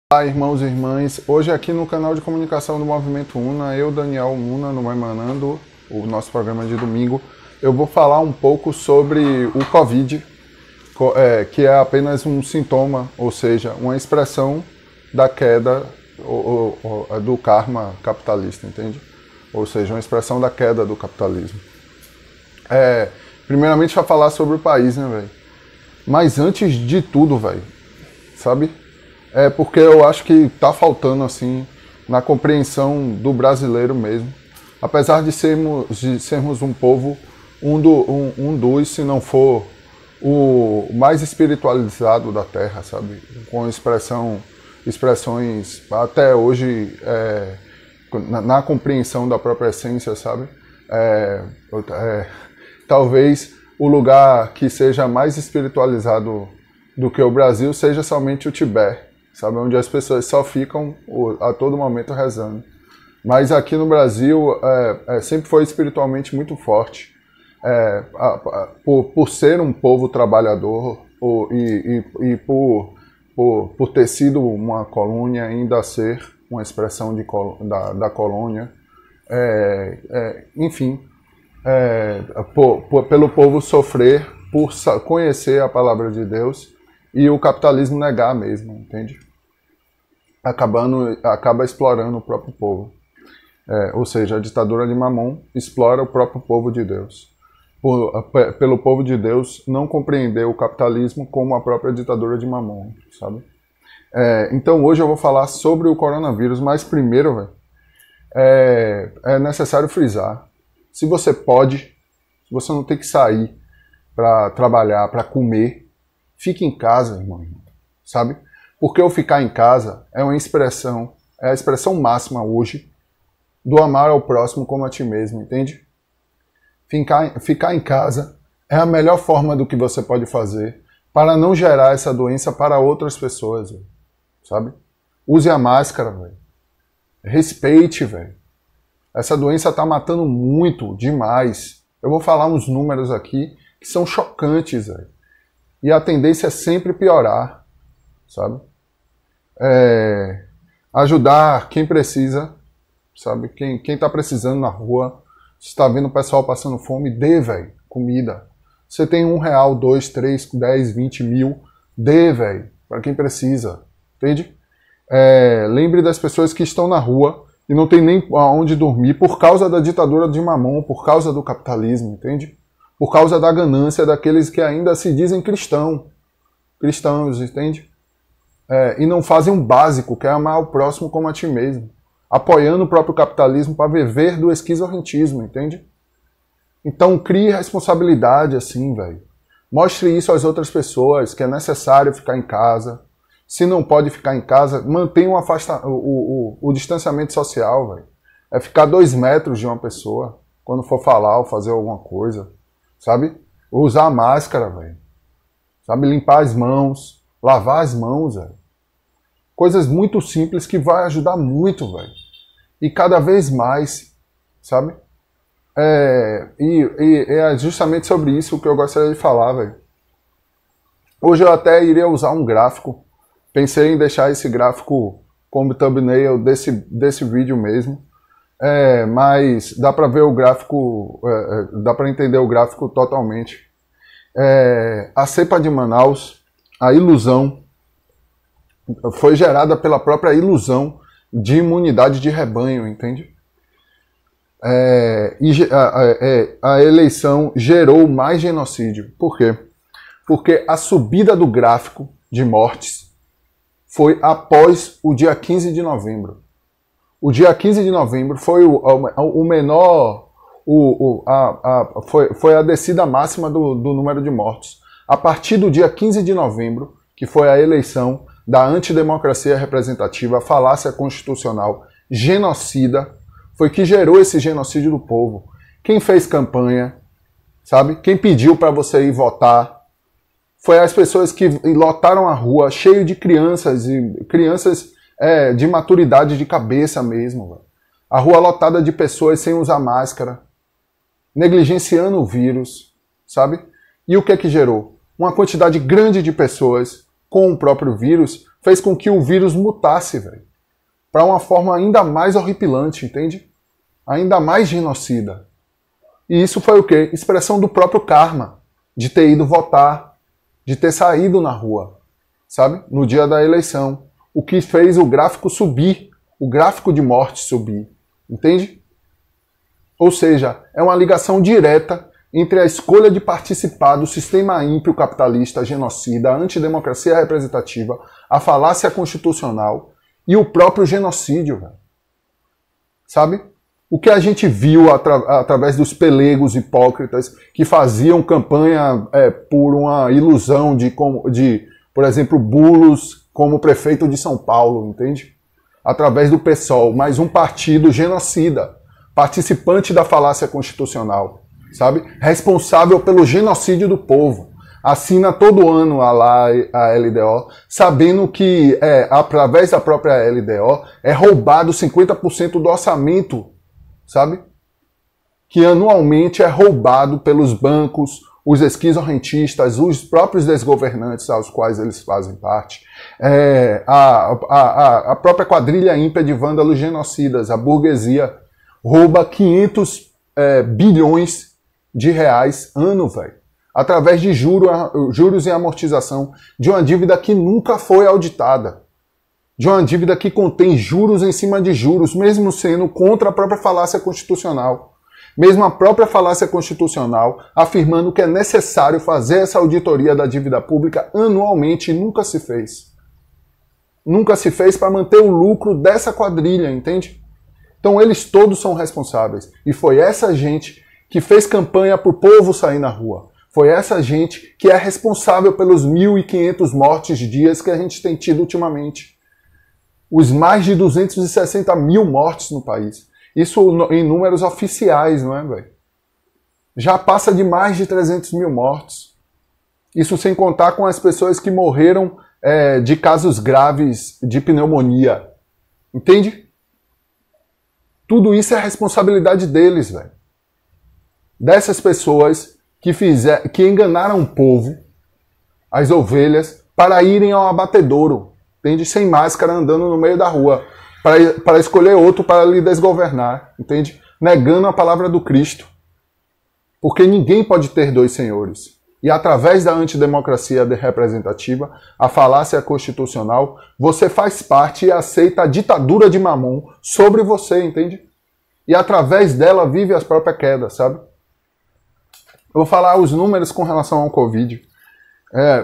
Olá, irmãos e irmãs. Hoje aqui no canal de comunicação do Movimento Una, eu, Daniel Una, no Emanando, o nosso programa de domingo, eu vou falar um pouco sobre o Covid, que é apenas um sintoma, ou seja, uma expressão da queda do karma capitalista, entende? Ou seja, uma expressão da queda do capitalismo. Primeiramente, para falar sobre o país, né, velho? Mas antes de tudo, velho, sabe? Porque eu acho que tá faltando, assim, na compreensão do brasileiro mesmo. Apesar de sermos um povo, um dos, se não for o mais espiritualizado da Terra, sabe? Com expressões até hoje na compreensão da própria essência, sabe? Talvez o lugar que seja mais espiritualizado do que o Brasil seja somente o Tibete, sabe? Onde as pessoas só ficam a todo momento rezando. Mas aqui no Brasil sempre foi espiritualmente muito forte. Por ser um povo trabalhador e por ter sido uma colônia, ainda ser uma expressão da colônia, enfim, pelo povo sofrer por conhecer a palavra de Deus e o capitalismo negar mesmo, entende? Acaba explorando o próprio povo. Ou seja, a ditadura de Mamon explora o próprio povo de Deus. Pelo povo de Deus não compreender o capitalismo como a própria ditadura de Mamon, sabe? Então hoje eu vou falar sobre o coronavírus, mas primeiro, velho, é necessário frisar. Se você pode, se você não tem que sair para trabalhar, para comer, fique em casa, irmão, sabe? Porque o ficar em casa é a expressão máxima hoje do amar ao próximo como a ti mesmo, entende? Ficar em casa é a melhor forma do que você pode fazer para não gerar essa doença para outras pessoas, véio, sabe? Use a máscara, velho. Respeite, velho. Essa doença tá matando muito, demais. Eu vou falar uns números aqui que são chocantes, velho. E a tendência é sempre piorar, sabe? Ajudar quem precisa, sabe? Quem tá precisando na rua, se tá vendo o pessoal passando fome, dê, velho, comida. Você tem R$1, 2, 3, 10, 20 mil, dê, velho, para quem precisa, entende? Lembre das pessoas que estão na rua e não tem nem aonde dormir por causa da ditadura de Mamon, por causa do capitalismo, entende? Por causa da ganância daqueles que ainda se dizem cristãos, entende? E não fazem um básico, que é amar o próximo como a ti mesmo, apoiando o próprio capitalismo para viver do esquizofrentismo, entende? Então crie responsabilidade assim, velho. Mostre isso às outras pessoas, que é necessário ficar em casa. Se não pode ficar em casa, mantenha o distanciamento social, velho. É ficar 2 metros de uma pessoa quando for falar ou fazer alguma coisa, sabe? Usar máscara, velho. Sabe? Limpar as mãos, lavar as mãos, velho. Coisas muito simples que vai ajudar muito, velho. E cada vez mais, sabe? É justamente sobre isso que eu gostaria de falar, velho. Hoje eu até iria usar um gráfico. Pensei em deixar esse gráfico como thumbnail desse vídeo mesmo. Mas dá para ver o gráfico, dá para entender o gráfico totalmente. A cepa de Manaus, a ilusão, foi gerada pela própria ilusão de imunidade de rebanho, entende? A eleição gerou mais genocídio. Por quê? Porque a subida do gráfico de mortes foi após o dia 15 de novembro. O dia 15 de novembro foi o menor, foi a descida máxima do número de mortos. A partir do dia 15 de novembro, que foi a eleição da antidemocracia representativa, a falácia constitucional genocida, foi que gerou esse genocídio do povo. Quem fez campanha, sabe? Quem pediu para você ir votar, foi as pessoas que lotaram a rua cheio de crianças, de maturidade de cabeça mesmo. Véio. A rua lotada de pessoas sem usar máscara, negligenciando o vírus, sabe? E o que é que gerou? Uma quantidade grande de pessoas com o próprio vírus, fez com que o vírus mutasse, velho, para uma forma ainda mais horripilante, entende? Ainda mais genocida. E isso foi o quê? Expressão do próprio karma, de ter ido votar, de ter saído na rua, sabe? No dia da eleição. O que fez o gráfico subir, o gráfico de morte subir, entende? Ou seja, é uma ligação direta entre a escolha de participar do sistema ímpio capitalista, genocida, a antidemocracia representativa, a falácia constitucional e o próprio genocídio, velho. Sabe? O que a gente viu através dos pelegos hipócritas que faziam campanha por uma ilusão de, por exemplo, Bulos como prefeito de São Paulo, entende? Através do PSOL, mais um partido genocida, participante da falácia constitucional, sabe? Responsável pelo genocídio do povo. Assina todo ano a LDO, sabendo que, através da própria LDO, é roubado 50% do orçamento, sabe? Que anualmente é roubado pelos bancos, os esquizorrentistas, os próprios desgovernantes aos quais eles fazem parte, a própria quadrilha ímpia de vândalos genocidas, a burguesia, rouba 500 bilhões de reais ano, velho, através de juros e amortização de uma dívida que nunca foi auditada, de uma dívida que contém juros em cima de juros, mesmo sendo contra a própria falácia constitucional. Mesmo a própria falácia constitucional afirmando que é necessário fazer essa auditoria da dívida pública anualmente, e nunca se fez. Nunca se fez para manter o lucro dessa quadrilha, entende? Então eles todos são responsáveis. E foi essa gente que fez campanha para o povo sair na rua. Foi essa gente que é responsável pelos 1.500 mortes dias que a gente tem tido ultimamente. Os mais de 260 mil mortes no país. Isso em números oficiais, não é, velho? Já passa de mais de 300 mil mortes. Isso sem contar com as pessoas que morreram de casos graves de pneumonia. Entende? Tudo isso é responsabilidade deles, velho. Dessas pessoas que enganaram o povo, as ovelhas, para irem ao abatedouro, entende? Sem máscara, andando no meio da rua, para escolher outro para lhe desgovernar, entende? Negando a palavra do Cristo. Porque ninguém pode ter dois senhores. E através da antidemocracia representativa, a falácia constitucional, você faz parte e aceita a ditadura de Mamon sobre você, entende? E através dela vive as próprias quedas, sabe? Eu vou falar os números com relação ao Covid,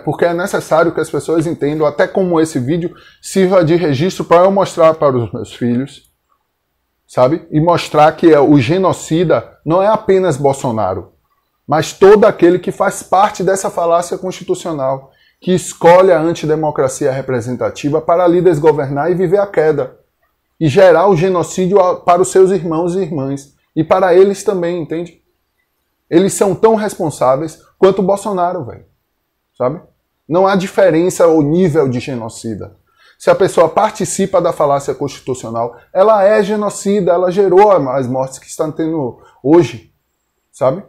porque é necessário que as pessoas entendam, até como esse vídeo sirva de registro para eu mostrar para os meus filhos, sabe? E mostrar que o genocida não é apenas Bolsonaro, mas todo aquele que faz parte dessa falácia constitucional, que escolhe a antidemocracia representativa para lhe desgovernar e viver a queda, e gerar o genocídio para os seus irmãos e irmãs, e para eles também, entende? Eles são tão responsáveis quanto o Bolsonaro, velho. Sabe? Não há diferença ou nível de genocida. Se a pessoa participa da falácia constitucional, ela é genocida, ela gerou as mortes que estão tendo hoje. Sabe?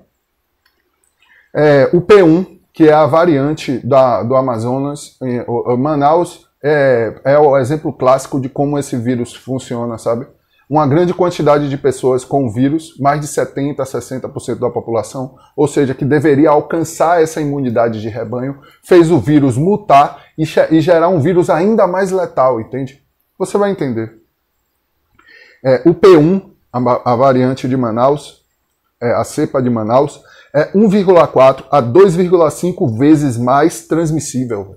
O P1, que é a variante do Amazonas, Manaus, é o exemplo clássico de como esse vírus funciona, sabe? Uma grande quantidade de pessoas com o vírus, mais de 70% a 60% da população, ou seja, que deveria alcançar essa imunidade de rebanho, fez o vírus mutar e gerar um vírus ainda mais letal, entende? Você vai entender. O P1, a variante de Manaus, a cepa de Manaus, é 1,4 a 2,5 vezes mais transmissível.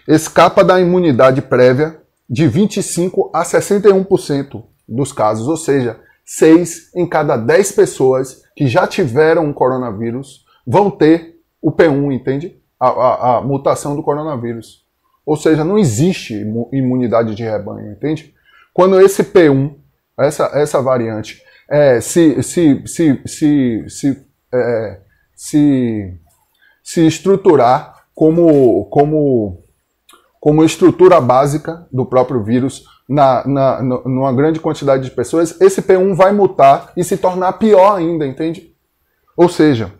Escapa da imunidade prévia de 25% a 61%. Dos casos, ou seja, 6 em cada 10 pessoas que já tiveram um coronavírus vão ter o P1, entende? A mutação do coronavírus. Ou seja, não existe imunidade de rebanho, entende? Quando esse P1, essa variante, se estruturar como estrutura básica do próprio vírus, numa grande quantidade de pessoas, esse P1 vai mutar e se tornar pior ainda, entende? Ou seja,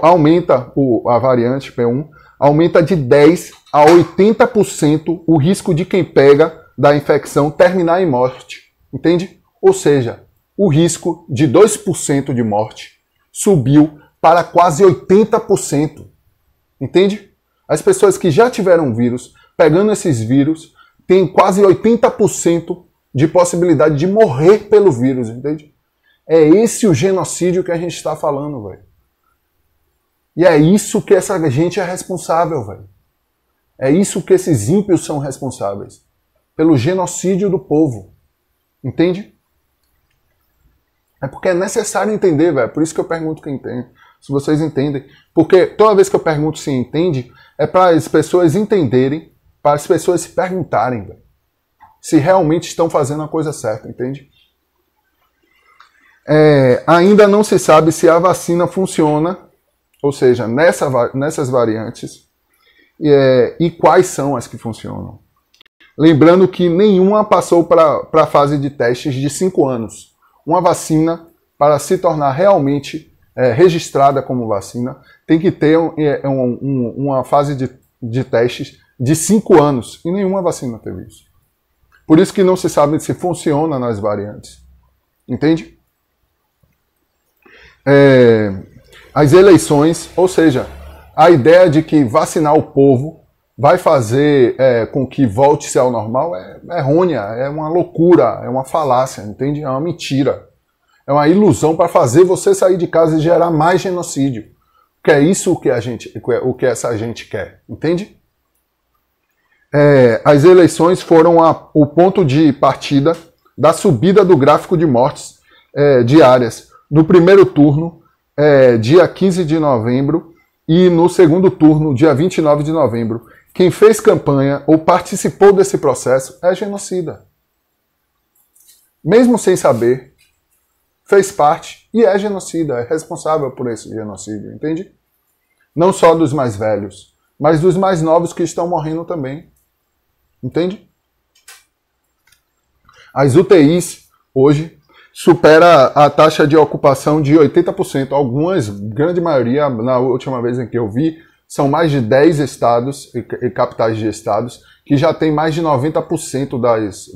aumenta a variante P1, aumenta de 10 a 80% o risco de quem pega da infecção terminar em morte. Entende? Ou seja, o risco de 2% de morte subiu para quase 80%. Entende? As pessoas que já tiveram vírus, pegando esses vírus, têm quase 80% de possibilidade de morrer pelo vírus, entende? É esse o genocídio que a gente está falando, velho. E é isso que essa gente é responsável, velho. É isso que esses ímpios são responsáveis. Pelo genocídio do povo. Entende? É porque é necessário entender, velho. Por isso que eu pergunto quem entende. Se vocês entendem. Porque toda vez que eu pergunto se entende, é para as pessoas entenderem, para as pessoas se perguntarem, velho, se realmente estão fazendo a coisa certa, entende? Ainda não se sabe se a vacina funciona, ou seja, nessas variantes, e quais são as que funcionam. Lembrando que nenhuma passou para a fase de testes de 5 anos. Uma vacina, para se tornar realmente registrada como vacina, tem que ter uma fase de testes de 5 anos. E nenhuma vacina teve isso. Por isso que não se sabe se funciona nas variantes. Entende? As eleições, ou seja, a ideia de que vacinar o povo vai fazer com que volte-se ao normal é errônea, é uma loucura, é uma falácia, entende? É uma mentira. É uma ilusão para fazer você sair de casa e gerar mais genocídio. Que é isso o que essa gente quer, entende? As eleições foram o ponto de partida da subida do gráfico de mortes diárias. No primeiro turno, dia 15 de novembro, e no segundo turno, dia 29 de novembro. Quem fez campanha ou participou desse processo é genocida. Mesmo sem saber, fez parte e é genocida, é responsável por esse genocídio, entende? Não só dos mais velhos, mas dos mais novos que estão morrendo também. Entende? As UTIs, hoje, supera a taxa de ocupação de 80%. Algumas, grande maioria, na última vez em que eu vi, são mais de 10 estados e capitais de estados que já tem mais de 90% das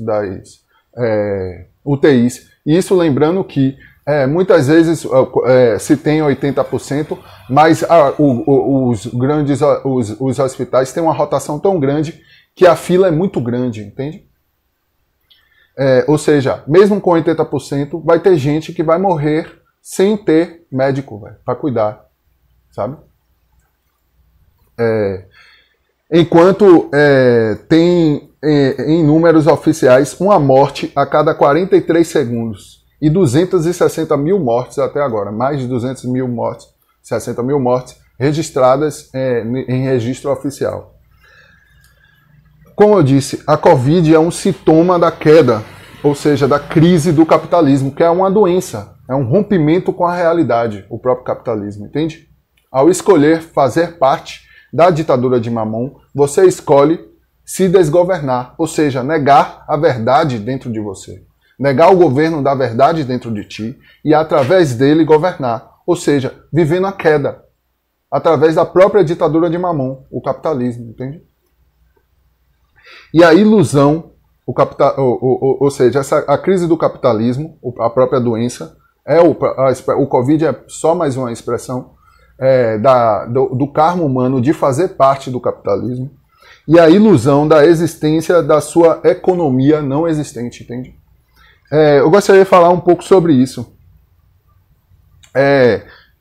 UTIs. E isso lembrando que muitas vezes se tem 80%, mas os hospitais têm uma rotação tão grande que a fila é muito grande, entende? Ou seja, mesmo com 80%, vai ter gente que vai morrer sem ter médico para cuidar, sabe? Enquanto tem em números oficiais uma morte a cada 43 segundos e 260 mil mortes até agora, mais de 200 mil mortes, 60 mil mortes registradas em registro oficial. Como eu disse, a Covid é um sintoma da queda, ou seja, da crise do capitalismo, que é uma doença, é um rompimento com a realidade, o próprio capitalismo, entende? Ao escolher fazer parte da ditadura de Mamon, você escolhe se desgovernar, ou seja, negar a verdade dentro de você, negar o governo da verdade dentro de ti e através dele governar, ou seja, viver na queda, através da própria ditadura de Mamon, o capitalismo, entende? E a ilusão, ou seja, a crise do capitalismo, a própria doença, o Covid é só mais uma expressão do karma humano de fazer parte do capitalismo, e a ilusão da existência da sua economia não existente, entende? Eu gostaria de falar um pouco sobre isso.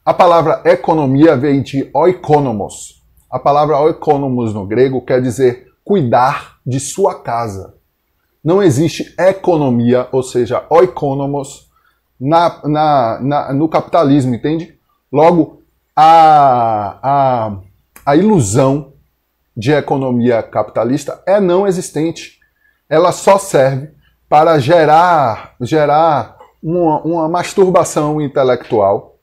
A palavra economia vem de oikonomos. A palavra oikonomos no grego quer dizer cuidar de sua casa. Não existe economia, ou seja, oikonomos, no capitalismo, entende? Logo, a ilusão de economia capitalista é não existente. Ela só serve para gerar uma masturbação intelectual,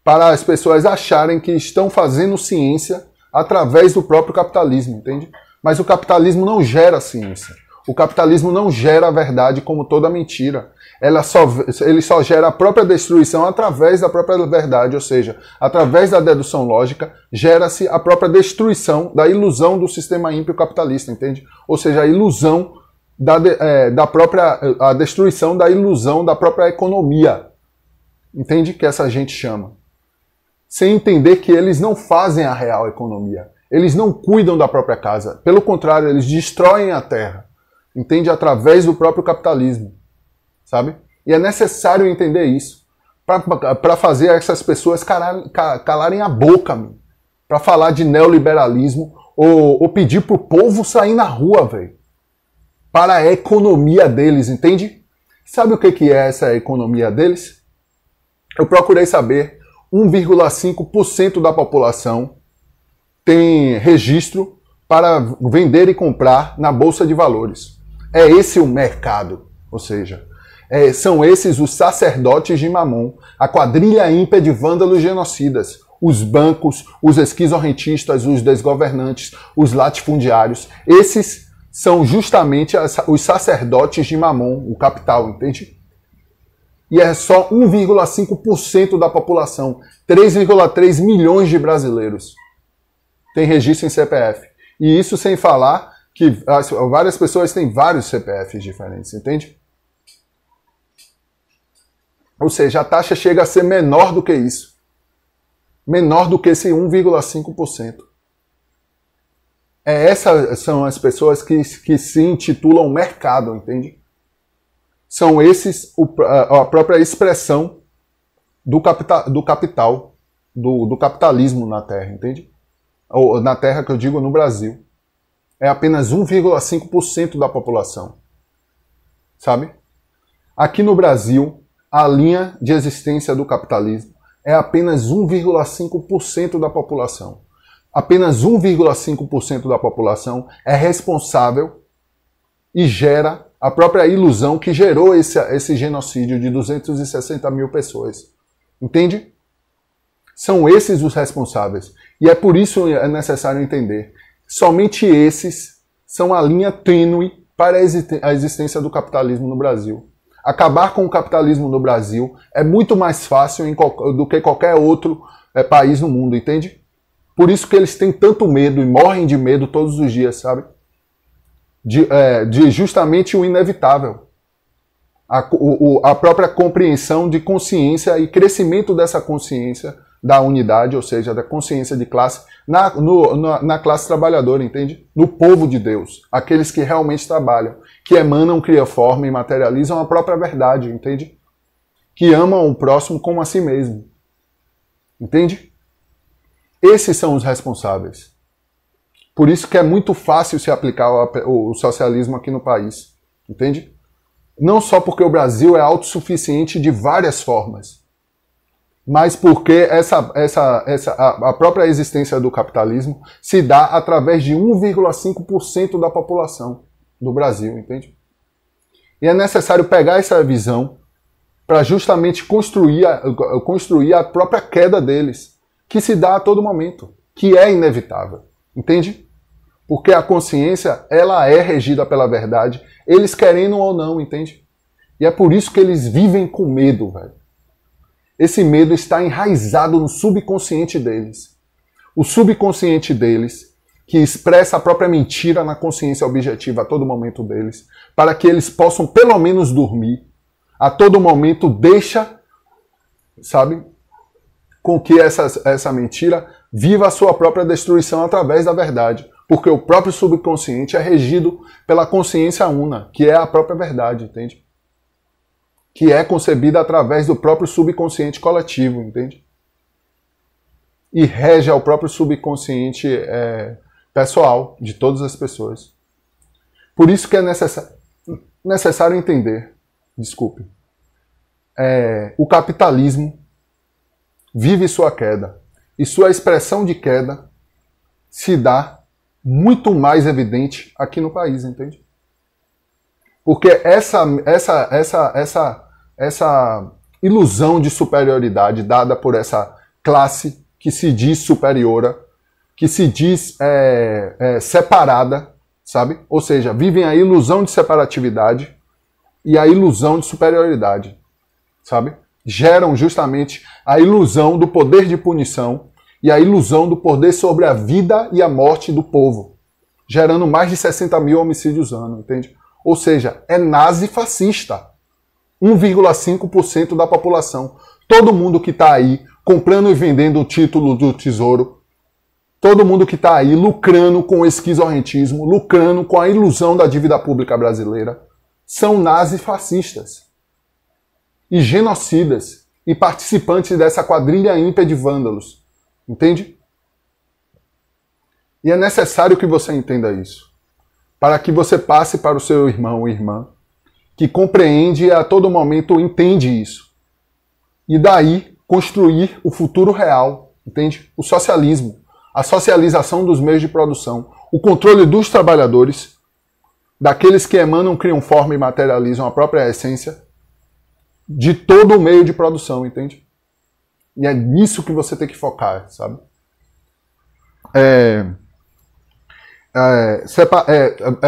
para as pessoas acharem que estão fazendo ciência através do próprio capitalismo, entende? Mas o capitalismo não gera ciência. O capitalismo não gera a verdade como toda mentira. Ele só gera a própria destruição através da própria verdade, ou seja, através da dedução lógica, gera-se a própria destruição da ilusão do sistema ímpio capitalista, entende? Ou seja, a ilusão a destruição da ilusão da própria economia, entende? Que essa gente chama. Sem entender que eles não fazem a real economia. Eles não cuidam da própria casa. Pelo contrário, eles destroem a terra. Entende? Através do próprio capitalismo. Sabe? E é necessário entender isso. Para fazer essas pessoas calarem a boca. Para falar de neoliberalismo. Ou pedir pro povo sair na rua, velho. Para a economia deles, entende? Sabe o que é essa economia deles? Eu procurei saber. 1,5% da população tem registro para vender e comprar na Bolsa de Valores. É esse o mercado, ou seja, são esses os sacerdotes de Mamon, a quadrilha ímpia de vândalos genocidas, os bancos, os esquizorrentistas, os desgovernantes, os latifundiários. Esses são justamente os sacerdotes de Mamon, o capital, entende? E é só 1,5% da população, 3,3 milhões de brasileiros tem registro em CPF. E isso sem falar que várias pessoas têm vários CPFs diferentes, entende? Ou seja, a taxa chega a ser menor do que isso. Menor do que esse 1,5%. Essas são as pessoas que se intitulam mercado, entende? São esses a própria expressão do capital, do capitalismo na Terra, entende? Ou na Terra que eu digo no Brasil. É apenas 1,5% da população. Sabe? Aqui no Brasil, a linha de existência do capitalismo é apenas 1,5% da população. Apenas 1,5% da população é responsável e gera a própria ilusão que gerou esse genocídio de 260 mil pessoas. Entende? São esses os responsáveis. E é por isso que é necessário entender. Somente esses são a linha tênue para a existência do capitalismo no Brasil. Acabar com o capitalismo no Brasil é muito mais fácil do que qualquer outro país no mundo, entende? Por isso que eles têm tanto medo e morrem de medo todos os dias, sabe? De justamente o inevitável. A própria compreensão de consciência e crescimento dessa consciência da unidade, ou seja, da consciência de classe, na classe trabalhadora, entende? No povo de Deus, aqueles que realmente trabalham, que emanam, criam forma e materializam a própria verdade, entende? Que amam o próximo como a si mesmo, entende? Esses são os responsáveis. Por isso que é muito fácil se aplicar o socialismo aqui no país, entende? Não só porque o Brasil é autossuficiente de várias formas, mas porque a própria existência do capitalismo se dá através de 1,5% da população do Brasil, entende? E é necessário pegar essa visão para justamente construir a própria queda deles, que se dá a todo momento, que é inevitável, entende? Porque a consciência, ela é regida pela verdade, eles querendo ou não, entende? E é por isso que eles vivem com medo, velho. Esse medo está enraizado no subconsciente deles. O subconsciente deles, que expressa a própria mentira na consciência objetiva a todo momento deles, para que eles possam pelo menos dormir, a todo momento deixa, sabe, com que essa mentira viva a sua própria destruição através da verdade. Porque o próprio subconsciente é regido pela consciência una, que é a própria verdade, entende? Que é concebida através do próprio subconsciente coletivo, entende? E rege ao próprio subconsciente pessoal de todas as pessoas. Por isso que é necessário entender, o capitalismo vive sua queda. E sua expressão de queda se dá muito mais evidente aqui no país, entende? Porque essa ilusão de superioridade dada por essa classe que se diz superiora, que se diz separada, sabe? Ou seja, vivem a ilusão de separatividade e a ilusão de superioridade, sabe? Geram justamente a ilusão do poder de punição e a ilusão do poder sobre a vida e a morte do povo, gerando mais de 60 mil homicídios ano, entende? Ou seja, é nazi-fascista. 1,5% da população. Todo mundo que está aí comprando e vendendo o título do tesouro, todo mundo que está aí lucrando com o esquizorrentismo, lucrando com a ilusão da dívida pública brasileira, são nazifascistas e genocidas e participantes dessa quadrilha ímpia de vândalos. Entende? E é necessário que você entenda isso, para que você passe para o seu irmão ou irmã, que compreende e a todo momento entende isso. E daí construir o futuro real, entende? O socialismo, a socialização dos meios de produção, o controle dos trabalhadores, daqueles que emanam, criam forma e materializam a própria essência de todo o meio de produção, entende? E é nisso que você tem que focar, sabe?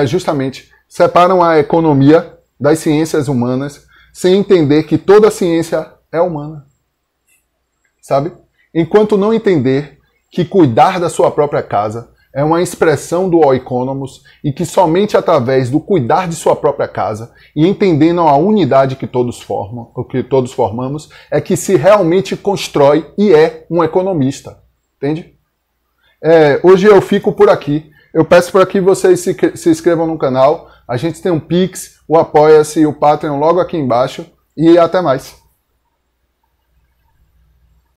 Justamente, separam a economia das ciências humanas sem entender que toda ciência é humana, sabe? Enquanto não entender que cuidar da sua própria casa é uma expressão do oikonomos e que somente através do cuidar de sua própria casa e entendendo a unidade que todos formam, o que todos formamos, é que se realmente constrói e é um economista, entende? Hoje eu fico por aqui. Eu peço para que vocês se inscrevam no canal. A gente tem um Pix, o Apoia-se e o Patreon logo aqui embaixo. E até mais.